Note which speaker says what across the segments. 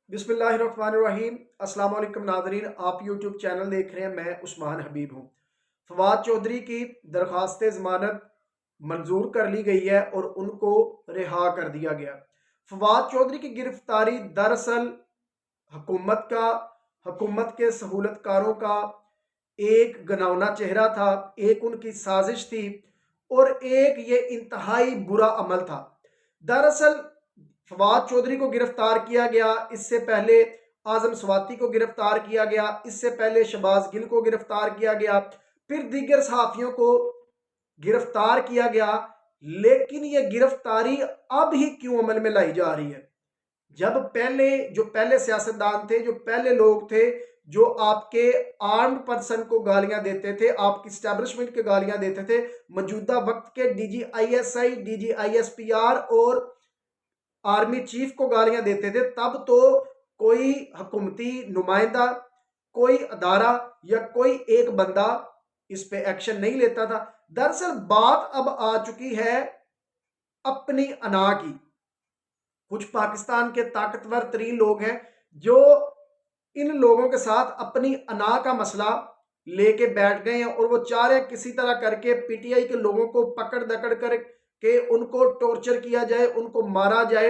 Speaker 1: बिस्मिल्लाहिर्रहमानिर्रहीम। अस्सलाम वालेकुम नाज़रीन, आप यूट्यूब चैनल देख रहे हैं। मैं उस्मान हबीब हूँ। फवाद चौधरी की दरख्वास्त ज़मानत मंजूर कर ली गई है और उनको रिहा कर दिया गया। फवाद चौधरी की गिरफ्तारी दरअसल हुकूमत का हुकूमत के सहूलतकारों का एक घिनौना चेहरा था, एक उनकी साजिश थी और एक ये इंतहाई बुरा अमल था। दरअसल फवाद चौधरी को गिरफ्तार किया गया, इससे पहले आजम स्वाति को गिरफ्तार किया गया, इससे पहले शहबाज गिल को गिरफ्तार किया गया, फिर दीगर सहाफ़ियों को गिरफ्तार किया गया। लेकिन यह गिरफ्तारी अब ही क्यों अमल में लाई जा रही है, जब पहले सियासतदान थे, जो पहले लोग थे, जो आपके आर्म्ड पर्सन को गालियां देते थे, आपकी स्टैब्लिशमेंट के गालियां देते थे, मौजूदा वक्त के DGISI, DGISPR और आर्मी चीफ को गालियां देते थे, तब तो कोई हुकूमती नुमाइंदा, कोई अदारा या कोई एक बंदा इस पे एक्शन नहीं लेता था। दरअसल बात अब आ चुकी है अपनी अना की। कुछ पाकिस्तान के ताकतवर तरीन लोग हैं जो इन लोगों के साथ अपनी अना का मसला लेके बैठ गए हैं और वो चाह रहे हैं किसी तरह करके PTI के लोगों को पकड़ दकड़ कर के उनको टॉर्चर किया जाए, उनको मारा जाए,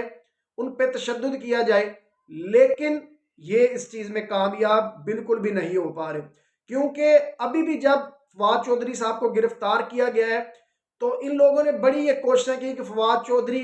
Speaker 1: उन पे तशद्दुद किया जाए। लेकिन ये इस चीज में कामयाब बिल्कुल भी नहीं हो पा रहे, क्योंकि अभी भी जब फवाद चौधरी साहब को गिरफ्तार किया गया है तो इन लोगों ने बड़ी ये कोशिश की कि फवाद चौधरी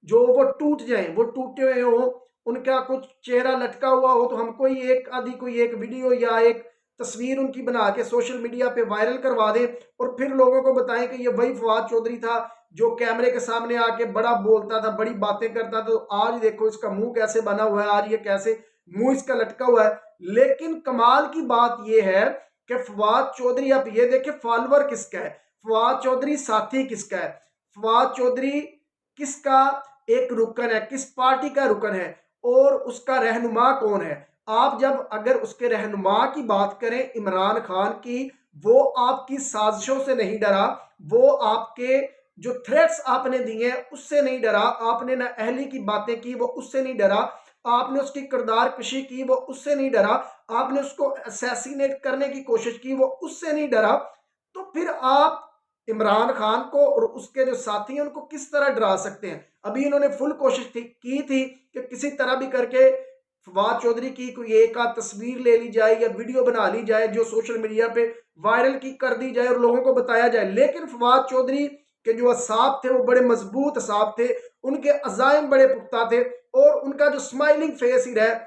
Speaker 1: जो वो टूट जाए, वो टूटे हुए हो, उनका कुछ चेहरा लटका हुआ हो, तो हम कोई एक वीडियो या एक तस्वीर उनकी बना के सोशल मीडिया पे वायरल करवा दें और फिर लोगों को बताएं कि ये वही फवाद चौधरी था जो कैमरे के सामने आके बड़ा बोलता था, बड़ी बातें करता था। तो आज देखो इसका मुंह कैसे बना हुआ है, आज ये कैसे मुंह इसका लटका हुआ है। लेकिन कमाल की बात यह है कि फवाद चौधरी, आप ये देखें, फॉलोअर किसका है, फवाद चौधरी साथी किसका है, फवाद चौधरी किसका एक रुकन है, किस पार्टी का रुकन है और उसका रहनुमा कौन है। आप जब अगर उसके रहनुमा की बात करें, इमरान खान की, वो आपकी साजिशों से नहीं डरा, वो आपके जो थ्रेट्स आपने दिए उससे नहीं डरा, आपने ना अहली की बातें की वो उससे नहीं डरा, आपने उसकी किरदार कशी की वो उससे नहीं डरा, आपने उसको असैसिनेट करने की कोशिश की वो उससे नहीं डरा, तो फिर आप इमरान खान को और उसके जो साथी हैं उनको किस तरह डरा सकते हैं। अभी इन्होंने फुल कोशिश की थी कि किसी तरह भी करके फवाद चौधरी की कोई एक आध तस्वीर ले ली जाए या वीडियो बना ली जाए जो सोशल मीडिया पे वायरल की कर दी जाए और लोगों को बताया जाए। लेकिन फवाद चौधरी के जो असाब थे वो बड़े मजबूत असाब थे, उनके अजायम बड़े पुख्ता थे और उनका जो स्माइलिंग फेस ही रहा,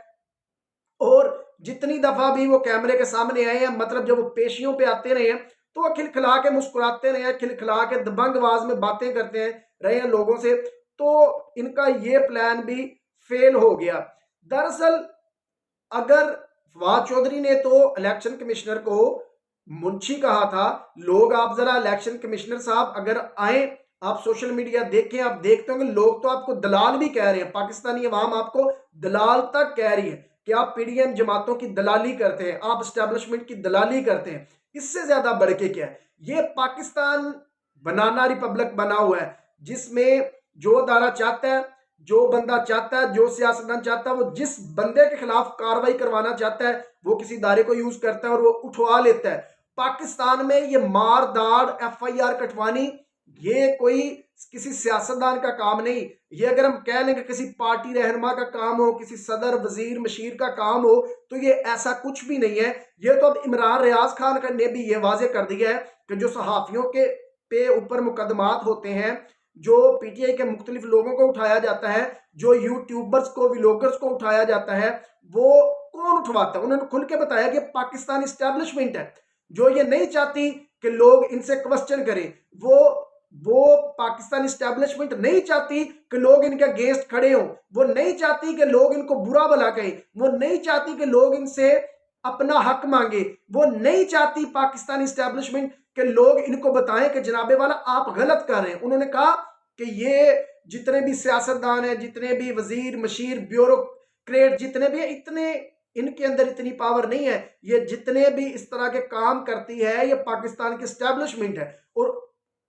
Speaker 1: और जितनी दफा भी वो कैमरे के सामने आए हैं, मतलब जब वो पेशियों पे आते रहे हैं तो वो खिलखिला के मुस्कुराते रहे हैं, खिलखिला के दबंग आवाज में बातें करते हैं रहे हैं लोगों से। तो इनका ये प्लान भी फेल हो गया। दरअसल अगर फवाद चौधरी ने तो इलेक्शन कमिश्नर को मुंशी कहा था, लोग, आप जरा इलेक्शन कमिश्नर साहब अगर आए, आप सोशल मीडिया देखें, आप देखते होंगे लोग तो आपको दलाल भी कह रहे हैं, पाकिस्तानी अवाम आपको दलाल तक कह रही है कि आप PDM जमातों की दलाली करते हैं, आप स्टैब्लिशमेंट की दलाली करते हैं। इससे ज्यादा बढ़ के क्या है, ये पाकिस्तान बनाना रिपब्लिक बना हुआ है जिसमें जो दारा चाहता है, जो बंदा चाहता है, जो सियासतदान चाहता है, वो जिस बंदे के खिलाफ कार्रवाई करवाना चाहता है वो किसी दायरे को यूज करता है और वो उठवा लेता है। पाकिस्तान में ये मार दाड़ FIR कटवानी ये कोई किसी सियासतदान का काम नहीं। ये अगर हम कह लें कि किसी पार्टी रहनुमा का काम हो, किसी सदर वजीर मशीर का काम हो, तो ये ऐसा कुछ भी नहीं है। ये तो अब इमरान रियाज खान ने भी ये वाजे कर दिया है कि जो सहाफियों के पे ऊपर मुकदमात होते हैं, जो PTI के मुख्तलिफ लोगों को उठाया जाता है, जो यूट्यूबर्स को, व्लॉगर्स को उठाया जाता है, वो कौन उठवाता है। उन्होंने खुल के बताया कि पाकिस्तान इस्टेब्लिशमेंट है जो ये नहीं चाहती कि लोग इनसे क्वेश्चन करें। वो पाकिस्तान इस्टेब्लिशमेंट नहीं चाहती कि लोग इनके अगेंस्ट खड़े हों, वो नहीं चाहती कि लोग इनको बुरा भला कहें, वो नहीं चाहती कि लोग इनसे अपना हक मांगे, वो नहीं चाहती पाकिस्तान इस्टेब्लिशमेंट के लोग इनको बताएं कि जनाबे वाला आप गलत कर रहे हैं। उन्होंने कहा कि ये जितने भी सियासतदान हैं, जितने भी वजीर मशीर ब्यूरोक्रेट जितने भी, इतने इनके अंदर इतनी पावर नहीं है। ये जितने भी इस तरह के काम करती है ये पाकिस्तान की स्टैब्लिशमेंट है। और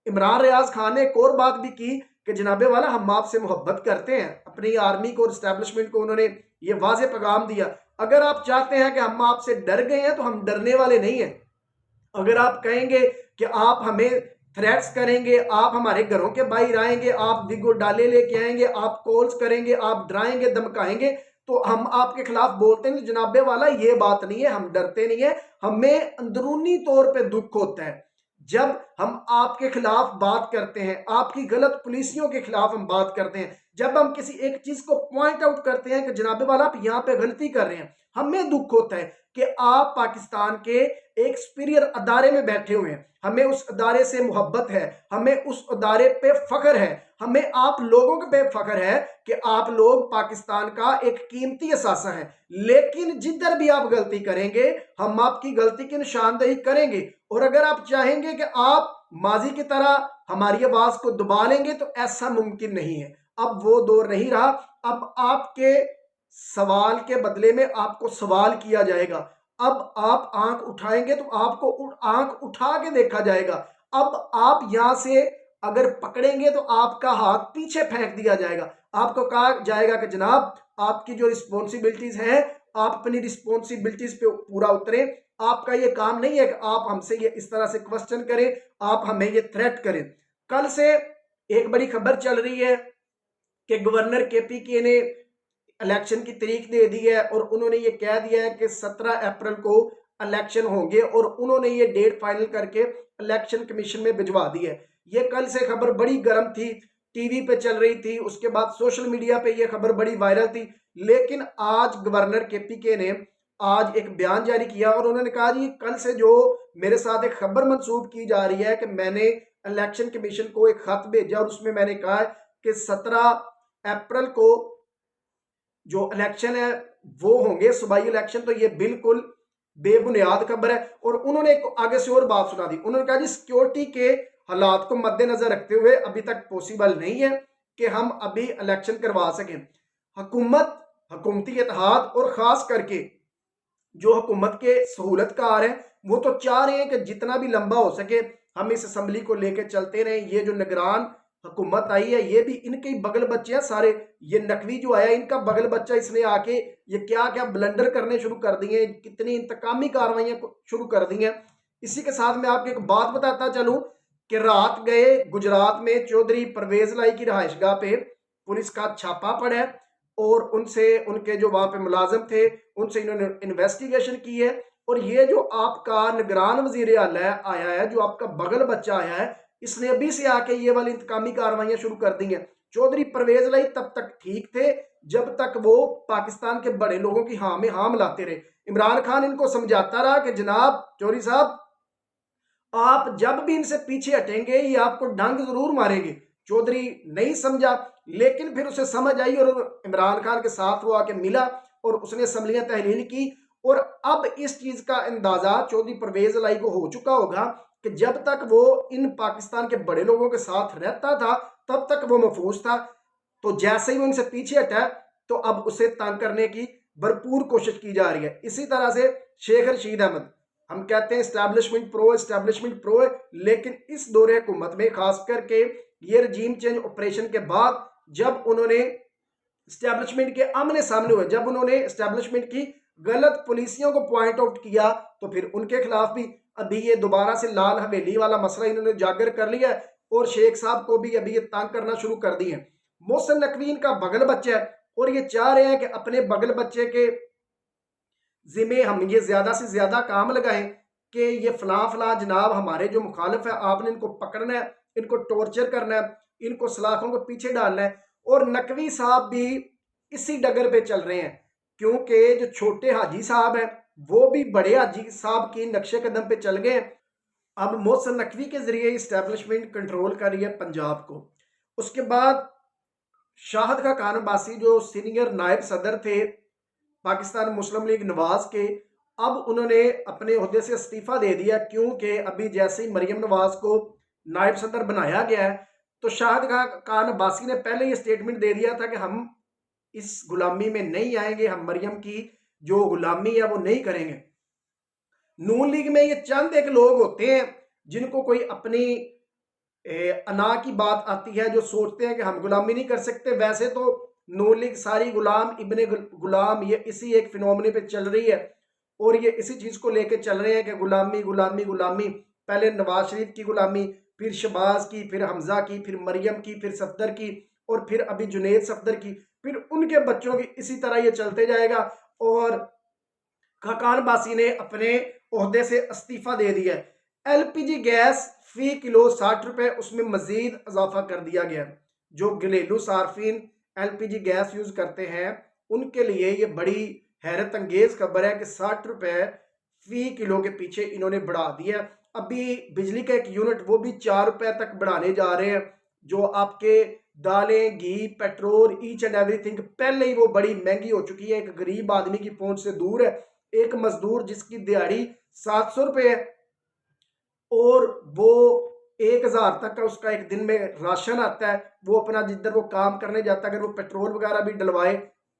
Speaker 1: इमरान रियाज खान ने एक और बात भी की कि जनाबे वाला हम आपसे मोहब्बत करते हैं। अपनी आर्मी को और स्टैब्लिशमेंट को उन्होंने ये वाज़ेह पैगाम दिया। अगर आप चाहते हैं कि हम आपसे डर गए हैं तो हम डरने वाले नहीं हैं। अगर आप कहेंगे कि आप हमें थ्रेट्स करेंगे, आप हमारे घरों के बाहर आएंगे, आप विगो डाले लेके आएंगे, आप कॉल्स करेंगे, आप डराएंगे, धमकाएंगे, तो हम आपके खिलाफ बोलते हैं जनाबे वाला ये बात नहीं है, हम डरते नहीं है। हमें अंदरूनी तौर पे दुख होता है जब हम आपके खिलाफ बात करते हैं, आपकी गलत पॉलिसियों के खिलाफ हम बात करते हैं, जब हम किसी एक चीज को पॉइंट आउट करते हैं कि जनाबे वाला आप यहाँ पे गलती कर रहे हैं, हमें दुख होता है कि आप पाकिस्तान के एक सुपीरियर अदारे में बैठे हुए हैं, हमें उस अदारे से मोहब्बत है, हमें उस अदारे पे फख्र है, हमें आप लोगों के पे फख्र है कि आप लोग पाकिस्तान का एक कीमती असासा है। लेकिन जिधर भी आप गलती करेंगे हम आपकी गलती की निशानदेही करेंगे, और अगर आप चाहेंगे कि आप माजी की तरह हमारी आवाज को दबा लेंगे तो ऐसा मुमकिन नहीं है। अब वो दौर नहीं रहा। अब आपके सवाल के बदले में आपको सवाल किया जाएगा। अब आप आंख उठाएंगे तो आपको आंख उठा के देखा जाएगा। अब आप यहां से अगर पकड़ेंगे तो आपका हाथ पीछे फेंक दिया जाएगा। आपको कहा जाएगा कि जनाब आपकी जो रिस्पॉन्सिबिलिटीज हैं, आप अपनी रिस्पॉन्सिबिलिटीज पे पूरा उतरे। आपका ये काम नहीं है कि आप हमसे ये इस तरह से क्वेश्चन करें, आप हमें ये थ्रेट करें। कल से एक बड़ी खबर चल रही है कि गवर्नर केपीके ने इलेक्शन की तारीख दे दी है और उन्होंने ये कह दिया है कि 17 अप्रैल को इलेक्शन होंगे, और उन्होंने ये डेट फाइनल करके इलेक्शन कमीशन में भिजवा दी है। ये कल से खबर बड़ी गर्म थी, टीवी पे चल रही थी, उसके बाद सोशल मीडिया पे ये खबर बड़ी वायरल थी। लेकिन आज गवर्नर केपीके ने आज एक बयान जारी किया और उन्होंने कहा जी कल से जो मेरे साथ एक खबर मंसूब की जा रही है कि मैंने इलेक्शन कमीशन को एक खत भेजा और उसमें मैंने कहा है कि 17 अप्रैल को जो इलेक्शन है वो होंगे, सूबाई इलेक्शन, तो ये बिल्कुल बेबुनियाद खबर है। और उन्होंने एक आगे से और बात सुना दी। उन्होंने कहा जी सिक्योरिटी के हालात को मद्देनजर रखते हुए अभी तक पॉसिबल नहीं है कि हम अभी इलेक्शन करवा सकें। हुकूमत, हुकूमती इत्तेहाद और खास करके जो हुकूमत के सहूलतकार हैं वो तो चाह रहे हैं कि जितना भी लंबा हो सके हम इस असम्बली को लेकर चलते रहें। ये जो निगरान हुकूमत आई है ये भी इनके ही बगल बच्चे हैं सारे। ये नकवी जो आया इनका बगल बच्चा, इसने आके ये क्या क्या ब्लंडर करने शुरू कर दिए, कितनी इंतकामी कार्रवाइयां शुरू कर दी हैं। इसी के साथ मैं आपको एक बात बताता चलूं कि रात गए गुजरात में चौधरी परवेज लाई की रहायशगाह पे पुलिस का छापा पड़ा है और उनसे, उनके जो वहां पे मुलाजिम थे उनसे इन्होंने इन्वेस्टिगेशन की है। और ये जो आपका निगरान वजीर आला आया है, जो आपका बगल बच्चा आया है, इसने अभी से आके ये वाली इंतकामी कार्रवाइयां शुरू कर दी हैं। चौधरी परवेज लाई तब तक ठीक थे जब तक वो पाकिस्तान के बड़े लोगों की हाँ में हाँ मिलाते रहे। इमरान खान इनको समझाता रहा कि जनाब चौधरी साहब आप जब भी इनसे पीछे हटेंगे ये आपको डंग जरूर मारेंगे। चौधरी नहीं समझा, लेकिन फिर उसे समझ आई और इमरान खान के साथ वो आके मिला और उसने असम्बलियां तहलील की। और अब इस चीज का अंदाजा चौधरी परवेज लाई को हो चुका होगा कि जब तक वो इन पाकिस्तान के बड़े लोगों के साथ रहता था तब तक वो महफूज था। तो जैसे ही वो इनसे पीछे हटा तो अब उसे तंग करने की भरपूर कोशिश की जा रही है। इसी तरह से शेख रशीद अहमद, हम कहते हैं एस्टैब्लिशमेंट प्रो है, लेकिन इस दौरे हुकूमत में खास करके ये रजीम चेंज ऑपरेशन के बाद जब उन्होंने एस्टैब्लिशमेंट के आमने सामने हुए, जब उन्होंने एस्टैब्लिशमेंट की गलत पॉलिसियों को पॉइंट आउट किया, तो फिर उनके खिलाफ भी अभी ये दोबारा से लाल हवेली वाला मसला इन्होंने उजागर कर लिया है और शेख साहब को भी अभी ये तंग करना शुरू कर दिए हैं। मोहसिन नकवी इनका बगल बच्चा है और ये चाह रहे हैं कि अपने बगल बच्चे के जिम्मे हम ये ज्यादा से ज्यादा काम लगाएं कि ये फला जनाब हमारे जो मुखालिफ है आपने इनको पकड़ना है, इनको टॉर्चर करना है, इनको सलाखों को पीछे डालना है। और नकवी साहब भी इसी डगर पे चल रहे हैं क्योंकि जो छोटे हाजी साहब हैं वो भी बड़े हाजी साहब की नक्शे कदम पे चल गए। अब मोहसिन नकवी के जरिए इस्टेब्लिशमेंट कंट्रोल कर रही है पंजाब को। उसके बाद शाहिद खान अब्बासी जो सीनियर नायब सदर थे पाकिस्तान मुस्लिम लीग नवाज के, अब उन्होंने अपने ओहदे से इस्तीफा दे दिया क्योंकि अभी जैसे ही मरियम नवाज को नायब सदर बनाया गया है तो शाहिद खान अब्बासी ने पहले ये स्टेटमेंट दे दिया था कि हम इस गुलामी में नहीं आएंगे, हम मरियम की जो गुलामी है वो नहीं करेंगे। नून लीग में ये चंद एक लोग होते हैं जिनको कोई अपनी अना की बात आती है, जो सोचते हैं कि हम गुलामी नहीं कर सकते। वैसे तो नून लीग सारी गुलाम इब्ने गुलाम ये इसी एक फिनोमिने पे चल रही है और ये इसी चीज़ को लेके चल रहे हैं कि गुलामी गुलामी गुलामी। पहले नवाज शरीफ की गुलामी, फिर शहबाज की, फिर हमजा की, फिर मरियम की, फिर सफदर की और फिर अभी जुनेद सफदर की, फिर उनके बच्चों की, इसी तरह ये चलते जाएगा। और खाकान बासी ने अपने ओहदे से इस्तीफा दे दिया है। एलपीजी गैस फी किलो 60 रुपए, उसमें मजीद इजाफा कर दिया गया। जो घरेलू सार्फिन एलपीजी गैस यूज करते हैं उनके लिए ये बड़ी हैरत अंगेज खबर है कि 60 रुपए फी किलो के पीछे इन्होंने बढ़ा दिया। अभी बिजली का एक यूनिट वो भी 4 रुपए तक बढ़ाने जा रहे हैं। जो आपके दालें, घी, पेट्रोल, ईच एंड एवरीथिंग पहले ही वो बड़ी महंगी हो चुकी है, एक गरीब आदमी की पहुंच से दूर है। एक मजदूर जिसकी दिहाड़ी 700 रुपए है और वो 1000 तक का उसका एक दिन में राशन आता है, वो अपना जिधर वो काम करने जाता है अगर वो पेट्रोल वगैरह भी डलवाए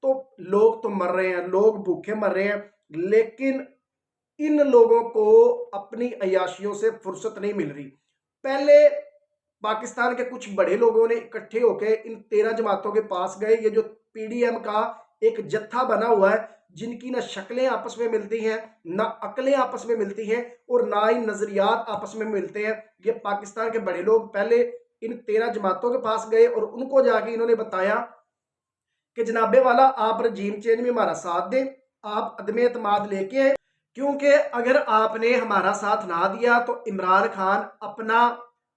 Speaker 1: तो लोग तो मर रहे हैं, लोग भूखे मर रहे हैं। लेकिन इन लोगों को अपनी अयाशियों से फुर्सत नहीं मिल रही। पहले पाकिस्तान के कुछ बड़े लोगों ने इकट्ठे होकर इन 13 जमातों के पास गए। ये जो पीडीएम का एक जत्था बना हुआ है जिनकी ना शक्लें आपस में मिलती हैं, ना अकलें आपस में मिलती हैं और ना ही नजरियात आपस में मिलते हैं। ये पाकिस्तान के बड़े लोग पहले इन 13 जमातों के पास गए और उनको जाके इन्होंने बताया कि जनाबे वाला आप रजीम चेंज में हमारा साथ दें, आप अदम एतमाद लेके आए, क्योंकि अगर आपने हमारा साथ ना दिया तो इमरान खान अपना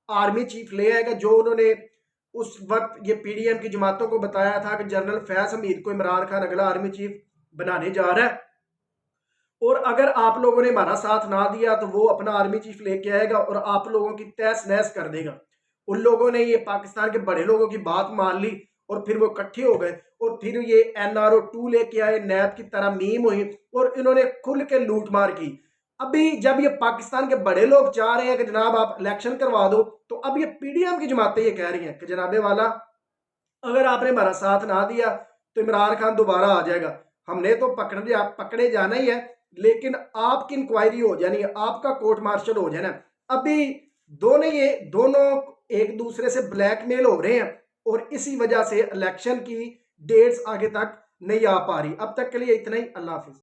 Speaker 1: आर्मी चीफ ले आएगा। जो उन्होंने उस वक्त ये पीडीएम की जमातों को बताया था कि जनरल फैज हमीद को इमरान खान अगला आर्मी चीफ बनाने जा रहा है और अगर आप लोगों ने हमारा साथ ना दिया तो वो अपना आर्मी चीफ लेके आएगा और आप लोगों की तहस नहस कर देगा। उन लोगों ने ये पाकिस्तान के बड़े लोगों की बात मान ली और फिर वो इकट्ठे हो गए और फिर ये NRO 2 लेके आए, नैब की तरह मीम हुई और इन्होंने खुल के लूट मार की। अभी जब ये पाकिस्तान के बड़े लोग चाह रहे हैं कि जनाब आप इलेक्शन करवा दो, तो अब ये पीडीएम की जमातें ये कह रही हैं कि जनाबे वाला अगर आपने हमारा साथ ना दिया तो इमरान खान दोबारा आ जाएगा। हमने तो पकड़े जाना ही है, लेकिन आपकी इंक्वायरी हो जानी है, आपका कोर्ट मार्शल हो जाना है। अभी दोनों एक दूसरे से ब्लैकमेल हो रहे हैं और इसी वजह से इलेक्शन की डेट्स आगे तक नहीं आ पा रही। अब तक के लिए इतना ही। अल्लाह हाफिज।